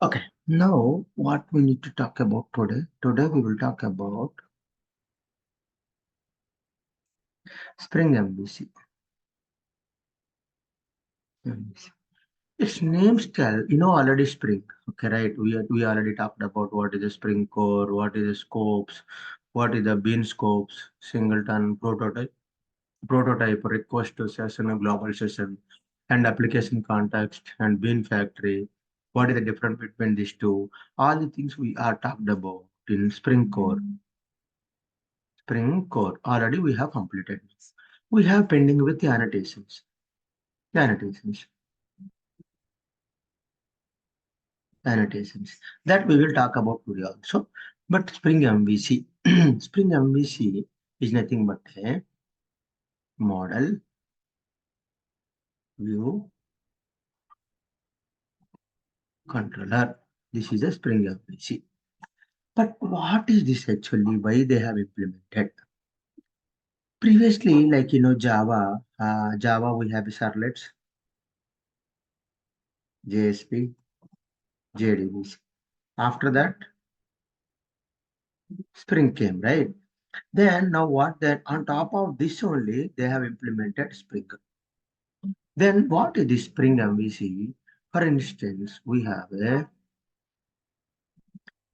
Okay, now what we need to talk about today? Today we will talk about Spring MVC. Its names tell, already Spring. Okay, right? We already talked about what is the Spring core, what is the scopes, what is the bean scopes, singleton, prototype, request to session, a global session, and application context, and bean factory. What is the difference between these two? All the things we are talked about in Spring core. Spring core already we have completed. We have pending with the annotations. The annotations that we will talk about today also. But Spring MVC, Spring MVC is nothing but a model view controller. This is a Spring MVC. But what is this actually? Why they have implemented? Previously, like Java, Java we have servlets, JSP, JDBC. After that, Spring came, right? Then now what that on top of this only they have implemented Spring. Then what is this Spring MVC? For instance, we have a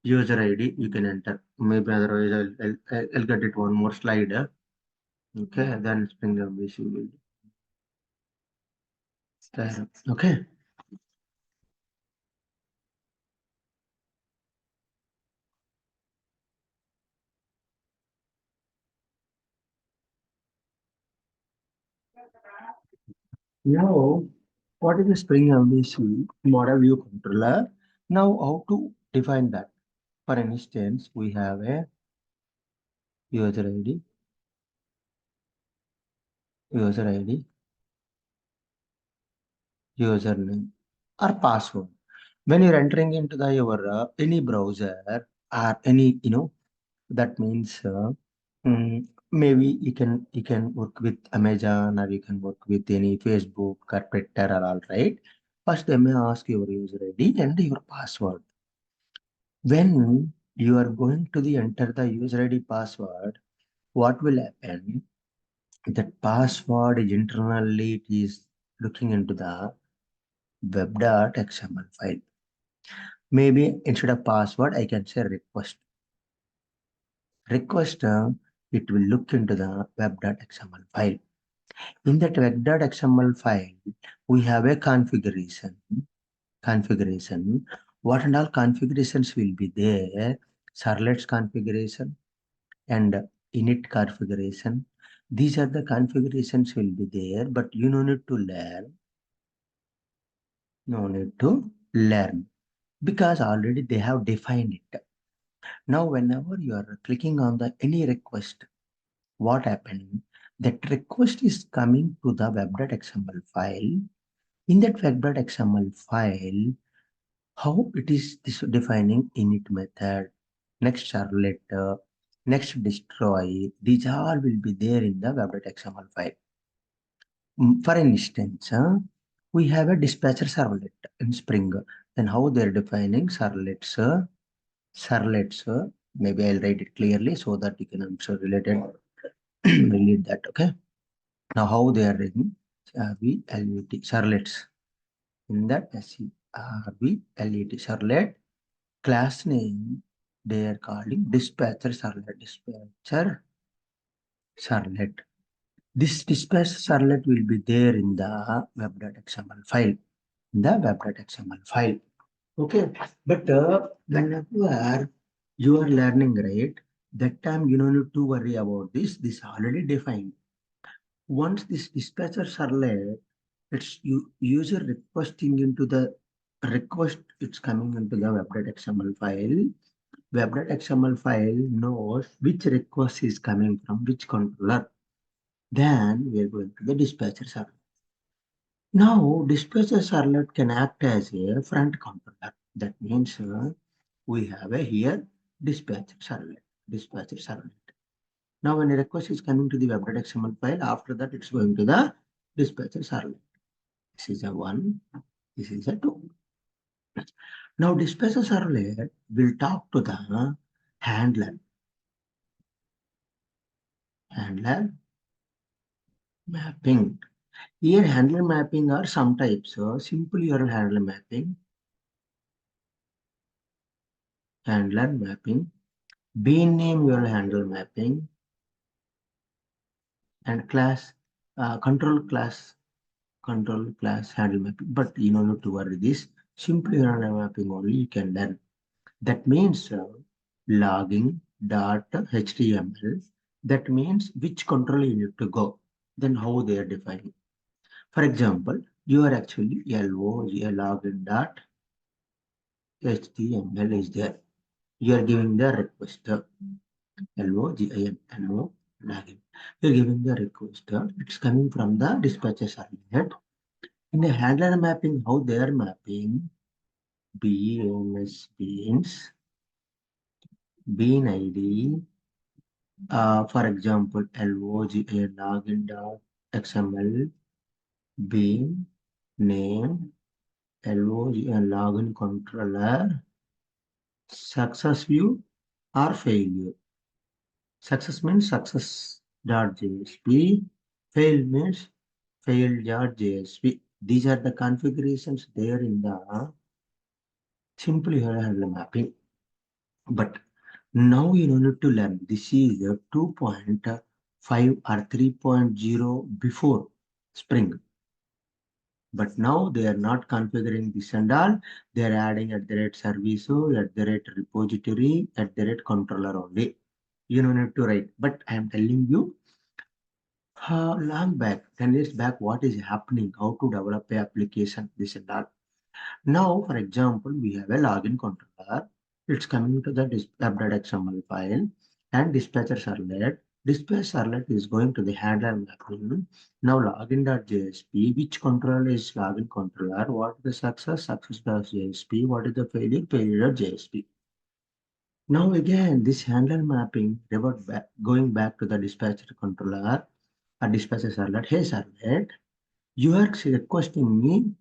user ID you can enter. Maybe otherwise I'll get it one more slide. Okay, then Spring MVC will start. Okay. Now, what is the Spring MVC model view controller? Now, how to define that? For instance, we have a user ID, username, or password. When you're entering into the your any browser or any that means maybe you can work with Amazon or you can work with any Facebook or Twitter or all, right? First they may ask your user ID and your password. When you are going to the enter the user ID password, what will happen? That password is internally it is looking into the web.xml file. Maybe instead of password, I can say request. Request, it will look into the web.xml file. In that web.xml file, we have a configuration. What and all configurations will be there? Servlets configuration and init configuration. These are the configurations will be there, but you no need to learn. No need to learn because already they have defined it. Now, whenever you are clicking on the any request, what happened? That request is coming to the web.xml file. In that web.xml file, how it is defining init method, next servlet, next destroy. These all will be there in the web.xml file. For instance, we have a dispatcher servlet in Spring. Then how they're defining servlets? Maybe I'll write it clearly so that you can answer related. Relate that. Okay. Now how they are written? SRVLET servlets. In that SRVLET servlet class name they are calling dispatcher servlet. This dispatcher servlet will be there in the web.xml file. Okay, but whenever you are learning, right, that time you don't need to worry about this. This already defined. Once this dispatcher servlet, it's user requesting into the request, it's coming into the web.xml file. Web.xml file knows which request is coming from which controller. Then we are going to the dispatcher servlet. Now, dispatcher servlet can act as a front controller. That means we have a here dispatcher servlet. Now, when a request is coming to the web.xml file, after that it's going to the dispatcher servlet. This is a 1, this is a 2. Now dispatcher servlet will talk to the handler. Handler mapping. Here handler mapping are some types. Simple URL handler mapping, bean name URL handler mapping, and class control class handle mapping. But you don't need to worry this. Simple URL mapping only you can learn. That means logging dot HTML. That means which control you need to go. Then how they are defining. For example, you are actually login dot HTML is there. You are giving the request login login. You are giving the request. It's coming from the dispatcher servlet. In the handler mapping, how they are mapping beans bean ID. For example, login.xml bean name login controller success view or failure. Success means success.jsp, fail means fail.jsp. These are the configurations there in the simple handler mapping. But now you need to learn. This is a 2.5 or 3.0 before Spring. But now they are not configuring this and all. They are adding at the rate service, at the rate repository, at the rate controller only. You don't need to write. But I am telling you, long back, 10 years back, what is happening, how to develop a application, this and that. Now, for example, we have a login controller. It's coming to the app.xml file and dispatcher servlet. Dispatch servlet is going to the handler mapping. Now login.jsp, which controller is login controller? What is the success.jsp? What is the failure.jsp? Now again, this handler mapping revert back, going back to the dispatcher controller or dispatcher servlet. Hey servlet, you are requesting me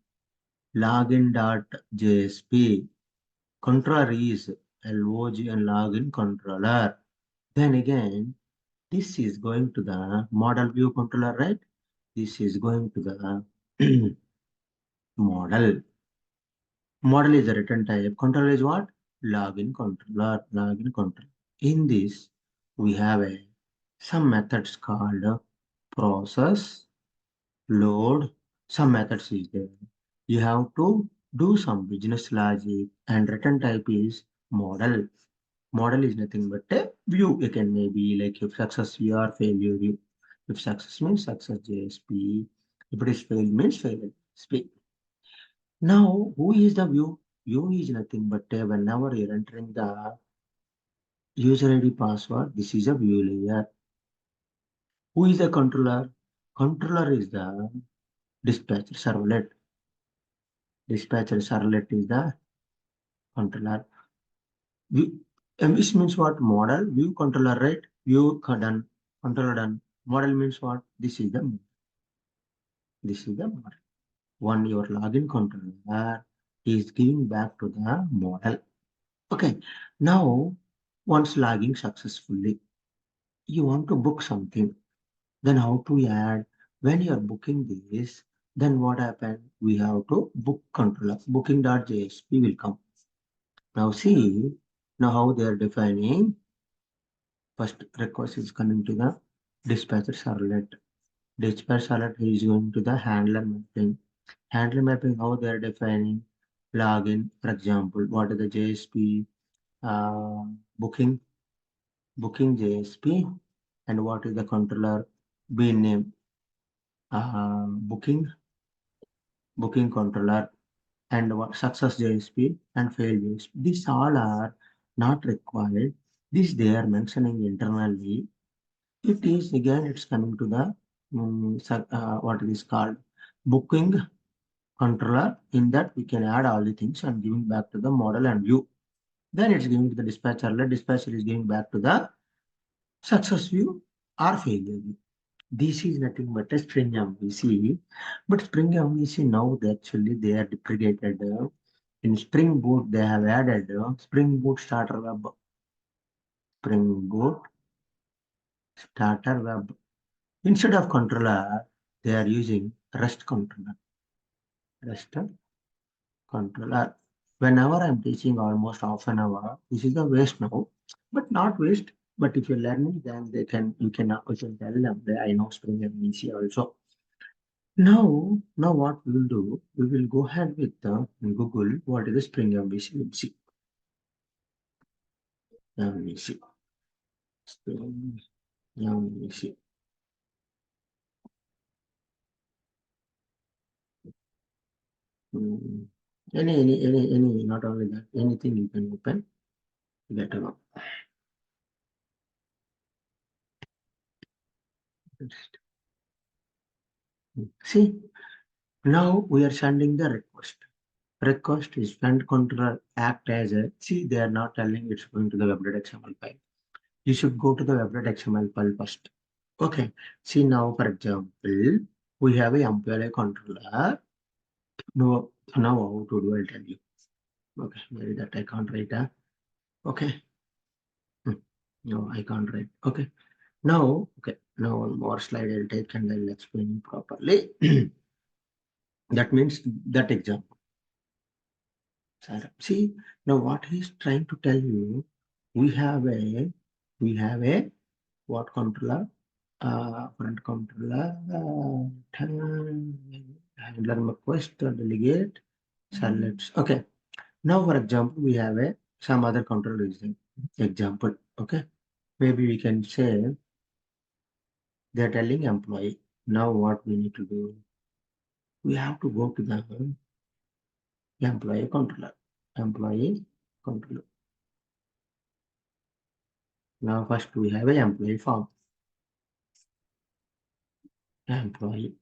login.jsp. Controller is log and login controller. Then again, this is going to the model view controller, right? This is going to the model. Model is the return type. Controller is what? Login controller. Login controller. In this, we have some methods called process, load. Some methods is there. You have to do some business logic, and return type is model. Model is nothing but a view. You can maybe like if success view or failure view. If success means success JSP. If it is fail means fail JSP. Now, who is the view? View is nothing but whenever you're entering the user ID password, this is a view layer. Who is the controller? Controller is the dispatcher servlet. Dispatcher servlet is the controller. View, this means what? Model, view, controller, right? View done, controller done. Model means what? This is the model. One your login controller is giving back to the model. Okay. Now, once logging successfully, you want to book something. Then how to add? When you are booking this, then what happened? We have to book controller. Booking.jsp will come. Now see, now how they are defining. First request is coming to the dispatcher servlet. Dispatcher servlet is going to the handler mapping. Handler mapping, how they are defining login, for example, what is the JSP uh, booking, booking JSP, and what is the controller bean name, booking, booking controller, and what success JSP and fail JSP. These all are not required. This they are mentioning internally. It is again, it's coming to the what it is called booking controller. In that we can add all the things and giving back to the model and view. Then it's giving to the dispatcher. The dispatcher is giving back to the success view or failure view. This is nothing but a Spring MVC. But Spring MVC now actually they are deprecated. In Spring Boot, they have added Spring Boot Starter Web. Spring Boot Starter Web. Instead of controller, they are using REST controller. REST controller. Whenever I'm teaching almost half an hour, this is the waste now, but not waste. But if you're learning, then you can tell them that I know Spring MVC also. Now what we will do, we will go ahead with Google. What is the Spring MVC? MVC. Spring MVC. Hmm. Any, not only that, anything you can open, get to know. See, now we are sending the request. Request is front controller act as a, see, they are not telling it's going to the web.xml file. You should go to the web.xml file first. Okay. See now, for example, we have a employee controller. Now how to do, I'll tell you. Okay, maybe that I can't write. Okay. No, I can't write. Okay. Now, one more slide I'll take and I'll explain properly. That means that example. See, now what he's trying to tell you, we have a what controller? Front controller, handler request, delegate, servlets. Okay. Now, for example, we have some other controller is there. Example. Okay. Maybe we can say they're telling employee. Now, what we need to do? We have to go to the employee controller. Employee controller. Now, first we have an employee form. Employee.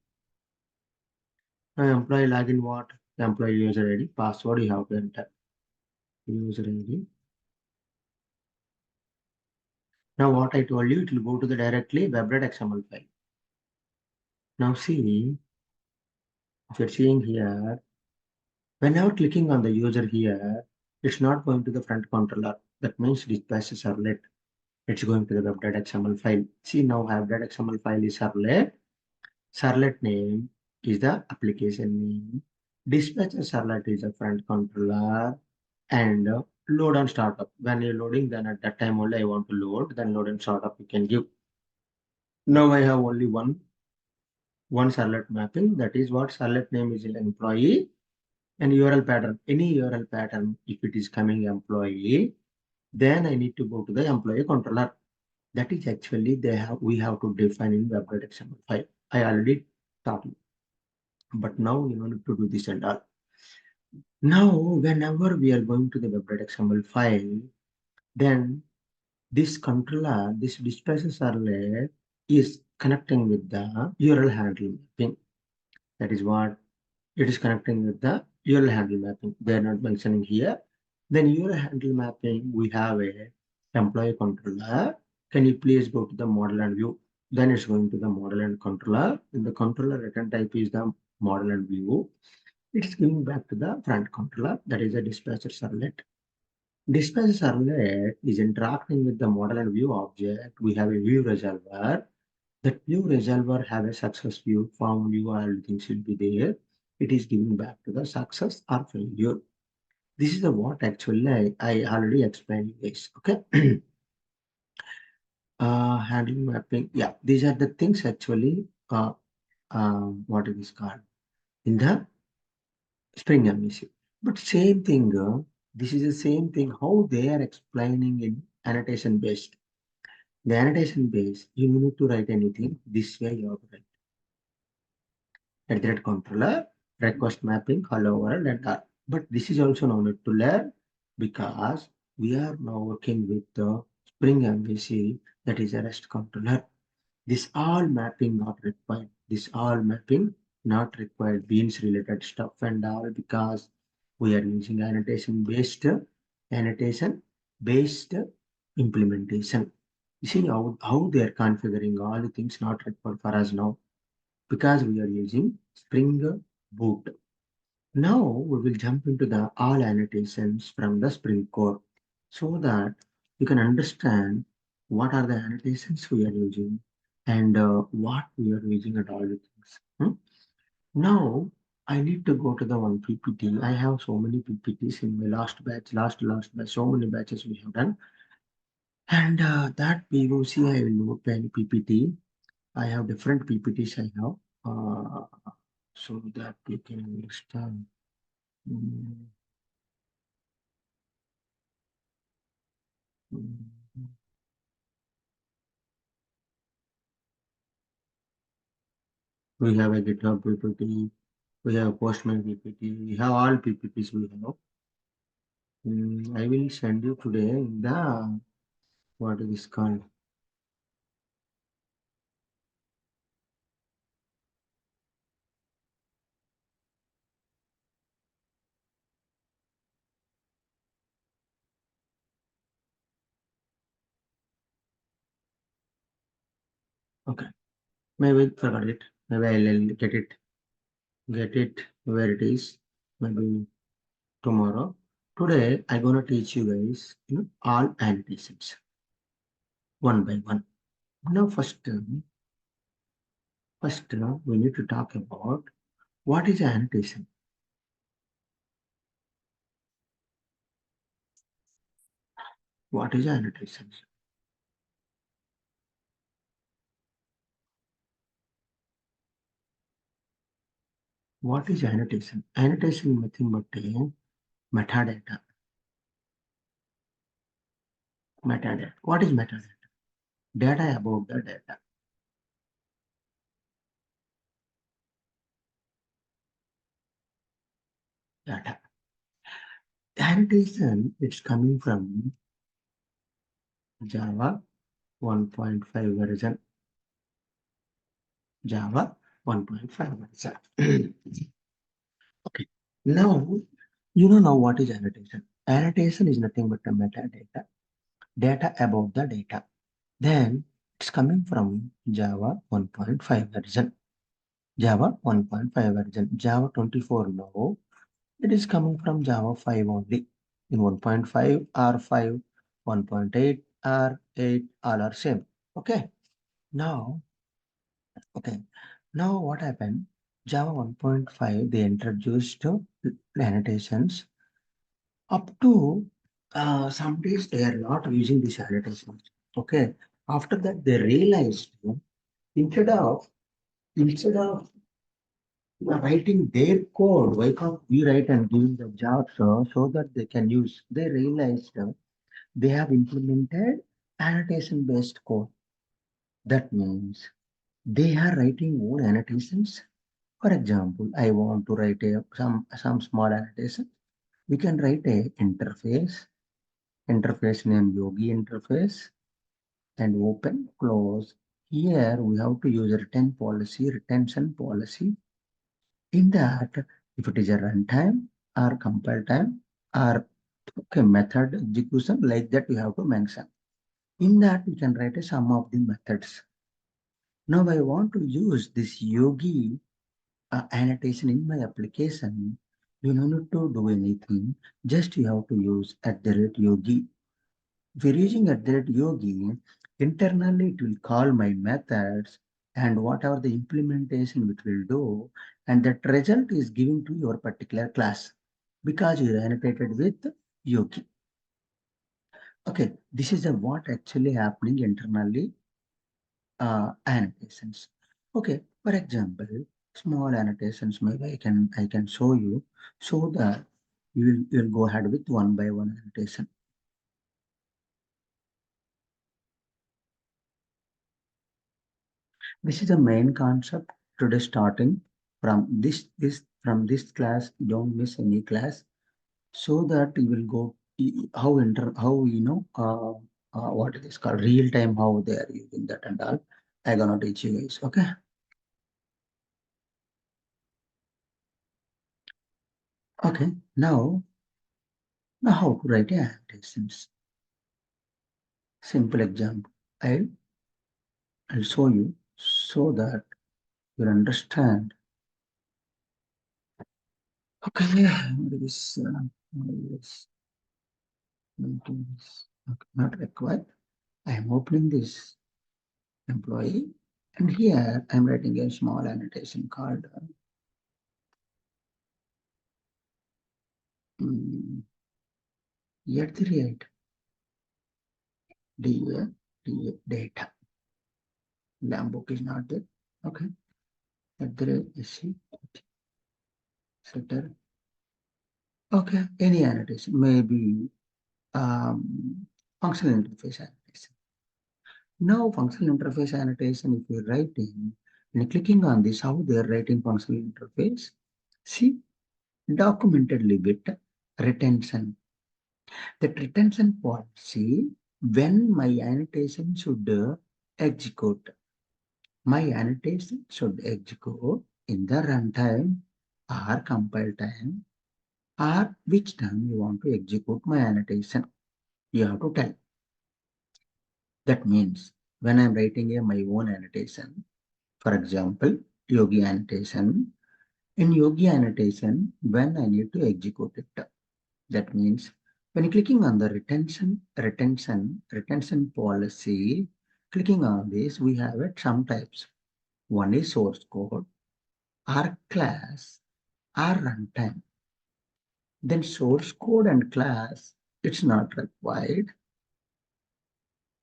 Now, employee login what? Employee user ID, password you have to enter. User ID. Now, what I told you, it will go to the directly web.xml file. Now, see, if you're seeing here, whenever clicking on the user here, it's not going to the front controller. That means DispatcherServlet. It's going to the web.xml file. See, now web.xml file is servlet. Servlet name is the application name. DispatcherServlet is the front controller. And load and startup. When you're loading, then at that time only I want to load, then load and startup you can give. Now I have only one servlet mapping. That is what servlet name is employee and URL pattern. Any URL pattern, if it is coming employee, then I need to go to the employee controller. That is actually we have to define in web.xml file. I already taught you. But now you need to do this and all. Now, whenever we are going to the web.xml file, then this controller, this DispatcherServlet is connecting with the URL handle mapping. That is what it is connecting with the URL handle mapping. They are not mentioning here. Then URL handle mapping, we have a employee controller. Can you please go to the model and view? Then it's going to the model and controller. In the controller return type is the model and view. It's giving back to the front controller. That is a DispatcherServlet. DispatcherServlet is interacting with the model and view object. We have a ViewResolver. That ViewResolver have a success view, form view, all things will be there. It is giving back to the success or failure. This is the what actually I already explained this. Okay. Handling mapping. Yeah, these are the things actually. What it is called in the Spring MVC. But same thing. This is the same thing. How they are explaining in annotation based. The annotation base, you need to write anything. This way you have to write. At that controller, request mapping, hello world, and all. But this is also no need to learn because we are now working with the Spring MVC, that is a REST controller. This all mapping not required. This all mapping not required. Beans related stuff and all because we are using annotation based implementation. You see how they are configuring all the things not required for us now because we are using Spring Boot. Now we will jump into the all annotations from the Spring core so that you can understand what are the annotations we are using and what we are using at all the things. Now I need to go to the one PPT. I have so many PPTs in my last batch, last batch, so many batches we have done. And that POC I will open PPT. I have different PPTs I have so that you can understand. Mm, mm. We have a GitHub PPT, we have Postman PPT, we have all PPTs we have. I will send you today in the, what is this called? Okay, maybe forgot it. Maybe I'll get it where it is. Maybe tomorrow. Today, I'm gonna teach you guys, all annotations one by one. Now, first, we need to talk about what is annotation. What is annotation? What is annotation? Annotation is nothing but a metadata. Metadata. What is metadata? Data about the data. Data. Annotation, it's coming from Java 1.5 version. Java 1.5 version. Okay. Now, you know now what is annotation. Annotation is nothing but a metadata. Data about the data. Then it's coming from Java 1.5 version. Java 1.5 version. Java 24 now. It is coming from Java 5 only. In 1.5 R 5, 1.8 R 8, all are same. Okay. Now, okay. Now what happened? Java 1.5 they introduced annotations. Up to some days they are not using these annotations. Okay. After that they realized instead of instead of writing their code, why can't we write and give the jobs so that they can use? They realized they have implemented annotation based code. That means they are writing own annotations. For example, I want to write some small annotation. We can write a interface name Yogi interface, and open, close. Here we have to use a retention policy. In that, if it is a runtime or compile time or okay, method execution, like that we have to mention. In that, we can write a sum of the methods. Now I want to use this Yogi annotation in my application. You don't need to do anything. Just you have to use @Yogi. If you're using @Yogi, internally it will call my methods and whatever the implementation it will do, and that result is given to your particular class because you annotated with Yogi. Okay, this is what actually happening internally annotations. Okay, for example, small annotations maybe I can show you so that you'll go ahead with one by one annotation. This is the main concept today starting from this class. Don't miss any class so that you will go how what it is called real time how they are using that and all. I gonna teach you guys. Okay. Okay. Now how to write annotations. Simple example. I'll show you so that you understand Okay, this okay, not required. I am opening this employee, and here I'm writing a small annotation called at the rate data. Lambok is not there. Okay, at the rate SC setter. Okay, any annotation, maybe functional interface annotation. Now, functional interface annotation, if you're writing, and clicking on this, how they're writing functional interface, see, documented limit retention. That retention policy, when my annotation should execute, my annotation should execute in the runtime or compile time, or which time you want to execute my annotation. You have to tell. That means when I'm writing my own annotation, for example, Yogi annotation, in Yogi annotation, when I need to execute it, that means when clicking on the retention policy, clicking on this, we have it some types. One is source code, or class, or runtime. Then source code and class, it's not required.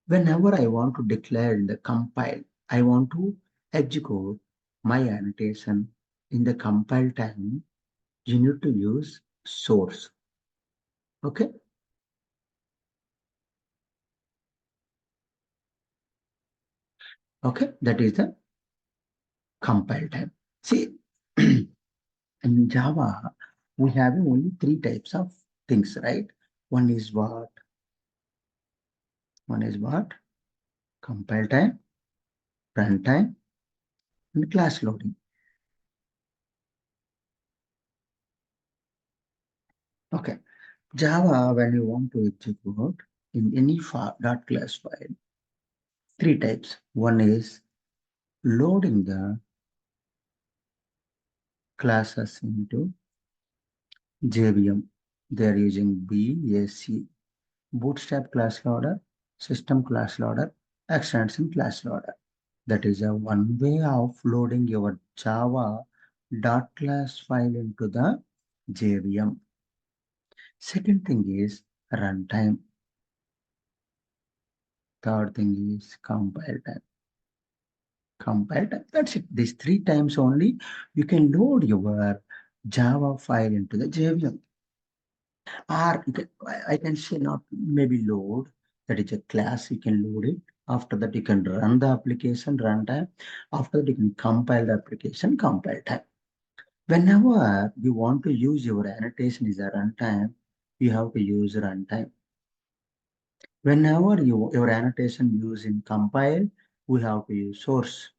Whenever I want to declare in the compile, I want to execute my annotation in the compile time, you need to use source. Okay. Okay, that is the compile time. See, in Java, we have only three types of things, right? One is what? One is what? Compile time, runtime, and class loading. Okay. Java, when you want to execute in any .class file, three types. One is loading the classes into JVM. They are using BAC, Bootstrap class loader, system class loader, extension class loader. That is a one way of loading your Java .class file into the JVM. Second thing is runtime. Third thing is compile time. Compile time. That's it. These three times only you can load your Java file into the JVM. Or you can, I can say not maybe load. That is a class, you can load it. After that, you can run the application runtime. After that, you can compile the application compile time. Whenever you want to use your annotation is a runtime, you have to use runtime. Whenever your annotation use in compile, we have to use source.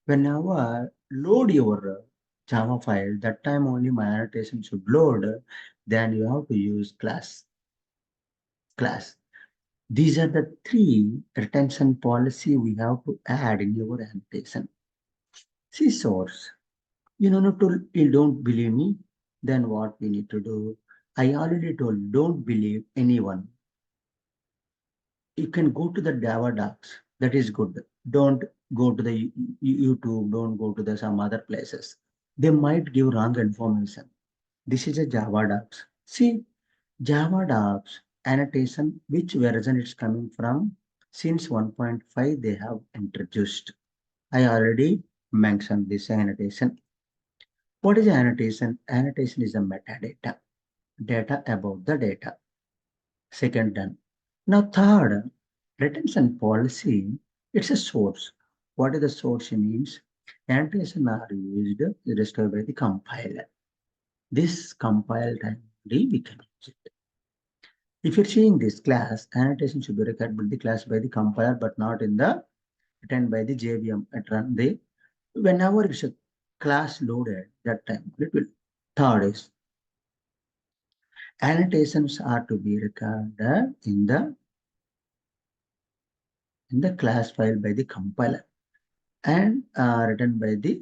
Whenever load your Java file, that time only my annotation should load, then you have to use class. These are the three retention policy we have to add in your annotation. See source. You don't believe me, then what we need to do? I already told, don't believe anyone. You can go to the Java docs. That is good. Don't go to the YouTube. Don't go to the some other places. They might give wrong information. This is a Java docs. See, Java docs annotation, which version it's coming from? Since 1.5, they have introduced. I already mentioned this annotation. What is annotation? Annotation is a metadata, data about the data. Second done. Now third, retention policy, it's a source. What is the source means? Annotation are used restored by the compiler. This compile time we can use it. If you're seeing this class, annotation should be recorded by the class by the compiler, but not in the returned by the JVM at run the whenever it's a class loaded, that time it will. Third is annotations are to be recorded in the class file by the compiler and written by the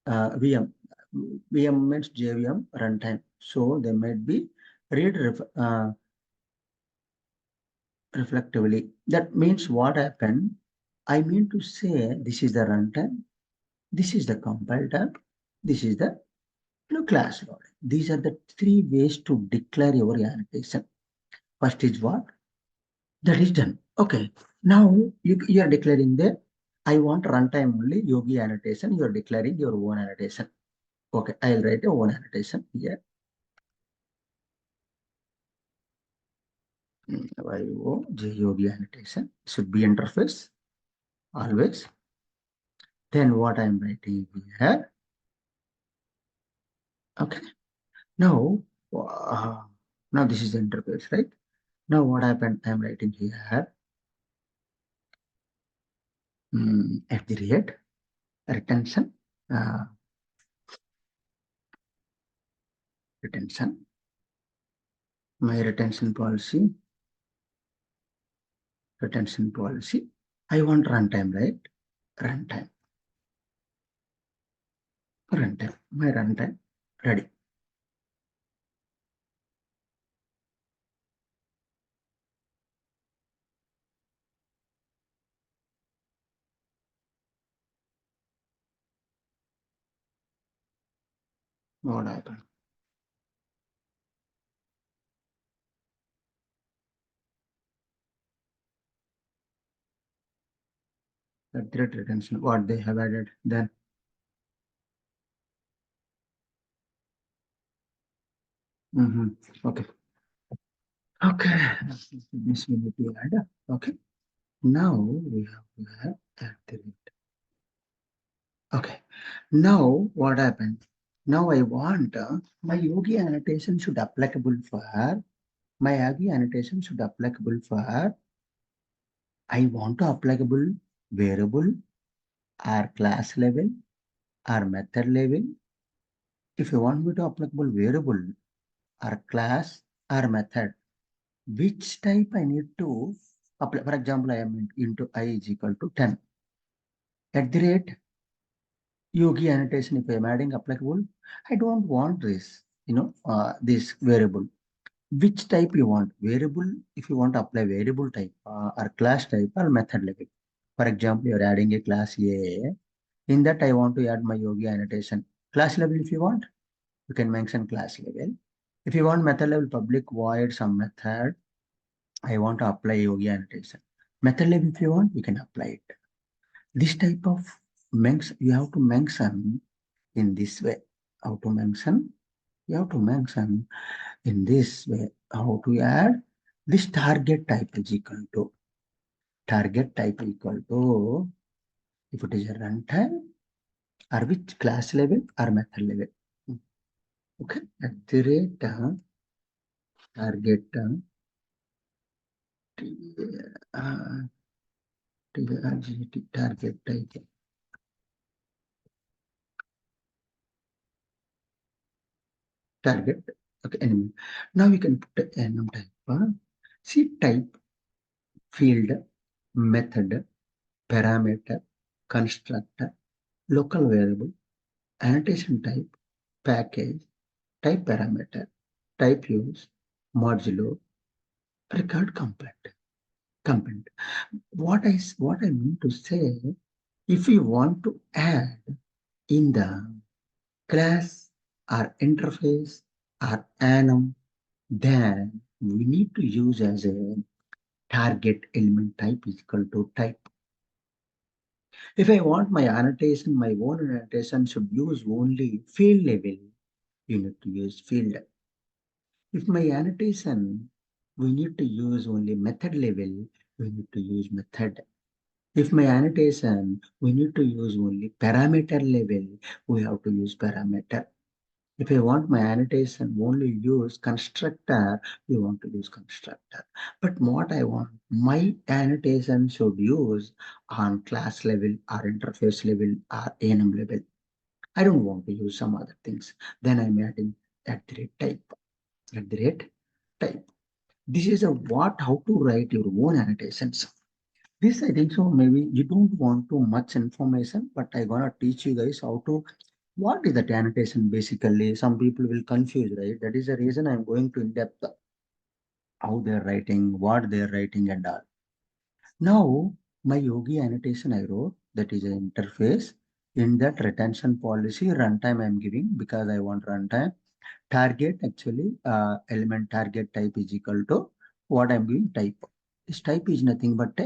VM. VM means JVM runtime. So they might be read reflectively. That means what happened? I mean to say this is the runtime, this is the compile tab, this is the class load. These are the three ways to declare your annotation. First is what? That is done. Okay. Now you are declaring the I want runtime only Yogi annotation. You are declaring your own annotation. Okay, I'll write your own annotation here. Yogi annotation should be interface always. Then what I'm writing here. Okay. Now, now this is the interface, right? Now what happened? I'm writing here at the rate retention uh, retention. My retention policy. I want runtime, right? Runtime. My runtime ready. What happened? At the rate retention. What they have added then? Okay. Okay. This we need to add. Okay. Now we have to have at the rate. Okay. Now what happened? Now I want my Yogi annotation should applicable for my Yogi annotation should applicable for I want to applicable variable or class level or method level. If you want me to applicable variable or class or method, which type I need to apply? For example, I am into I is equal to 10. At the rate Yogi annotation, if I am adding applicable, I don't want this, this variable. Which type you want? Variable, if you want to apply variable type or class type or method level. For example, you are adding a class A. In that, I want to add my Yogi annotation. Class level, if you want, you can mention class level. If you want method level public void some method, I want to apply Yogi annotation. Method level, if you want, you can apply it. This type of you have to mention in this way. How to mention? You have to mention in this way. How to add? This target type is equal to if it is a runtime or which class level or method level. Okay, at the rate target target type. Target. Okay, anyway. Now we can put a enum type. See type, field, method, parameter, constructor, local variable, annotation type, package, type parameter, type use, modulo, record component. What I mean to say, if we want to add in the class or interface or enum, then we need to use as a target element type is equal to type. If I want my annotation, my own annotation should use only field level, you need to use field. If my annotation, we need to use only method level, we need to use method. If my annotation, we need to use only parameter level, we have to use parameter. If I want my annotation only use constructor, we want to use constructor. But what I want, my annotation should use on class level or interface level or enum level. I don't want to use some other things. Then I'm adding at the rate type. At the rate type. This is how to write your own annotations. This I think so maybe you don't want too much information, but I gonna teach you guys how to What is that annotation basically? Some people will confuse, right? That is the reason I'm going to in depth how they're writing, what they're writing, and all. Now, my Yogi annotation I wrote, that is an interface. In that retention policy, runtime I'm giving because I want runtime. Target actually, element target type is equal to what I'm giving type. This type is nothing but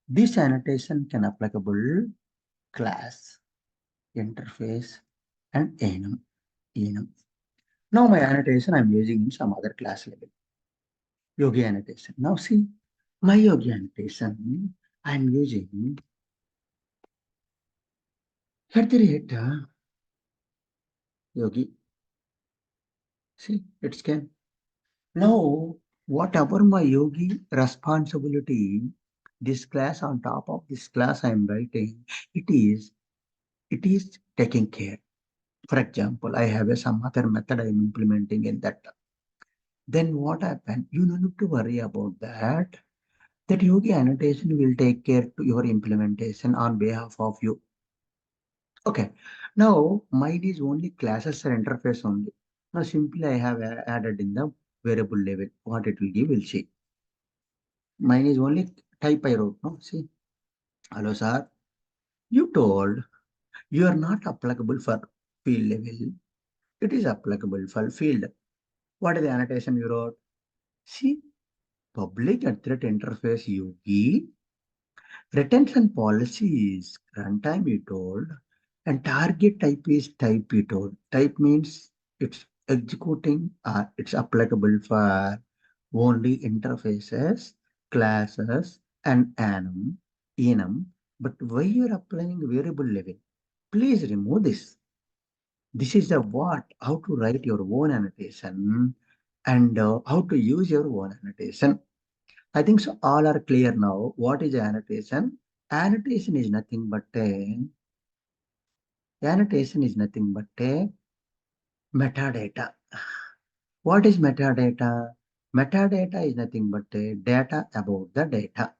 this annotation can applicable class, interface, and enum. Enum. Now my annotation I'm using in some other class level. Yogi annotation. Now see, my Yogi annotation I'm using at the rate Yogi. See, it can. Now, whatever my Yogi responsibility, this class on top of this class I'm writing, it is taking care. For example, I have some other method I'm implementing in that. Then what happened? You don't need to worry about that. That Yogi annotation will take care to your implementation on behalf of you. Okay. Now mine is only classes or interface only. Now simply I have added in the variable level. What it will give, we'll see. Mine is only type I wrote. No, see. Hello, sir. You told you are not applicable for field level. It is applicable for field. What is the annotation you wrote? See, public at threat interface Yogi. Retention policy is runtime you told, and target type is type you told. Type means it's executing or it's applicable for only interfaces, classes, and enum. But why you're applying variable level? Please remove this. This is the what, how to write your own annotation and how to use your own annotation. I think so. All are clear now. What is annotation? Annotation is nothing but a annotation is nothing but a metadata. What is metadata? Metadata is nothing but a data about the data.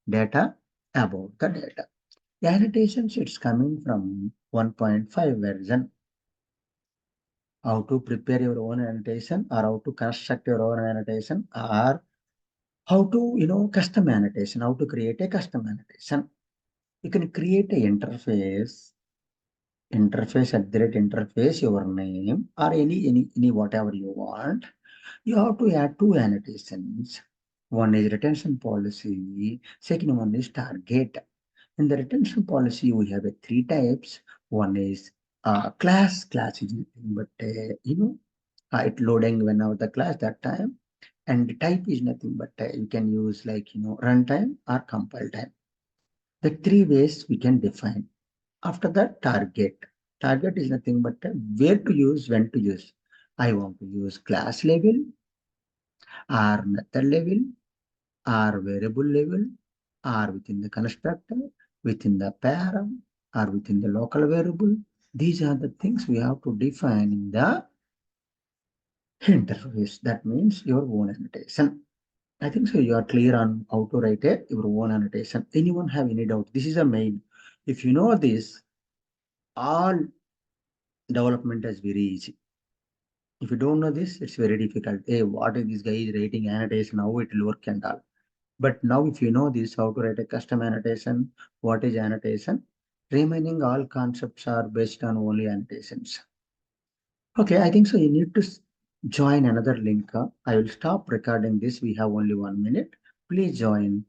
Data about the data. Annotations it's coming from 1.5 version. How to prepare your own annotation or how to construct your own annotation or how to custom annotation, how to create a custom annotation. You can create a interface at the rate interface, your name or any whatever you want. You have to add two annotations. One is retention policy, second one is target. In the retention policy, we have three types. One is class. Class is nothing but it loading whenever the class that time. And the type is nothing but you can use like runtime or compile time. The three ways we can define. After that, target. Target is nothing but where to use, when to use. I want to use class level, or method level, or variable level, or within the constructor, within the param, or within the local variable. These are the things we have to define in the interface. That means your own annotation. I think so. You are clear on how to write your own annotation. Anyone have any doubt? This is a main. If you know this, all development is very easy. If you don't know this, it's very difficult. Hey, what is this guy is writing annotation? How it will work and all. But now, if you know this, how to write a custom annotation, what is annotation, remaining all concepts are based on only annotations. Okay, I think so. You need to join another link. I will stop recording this. We have only 1 minute. Please join.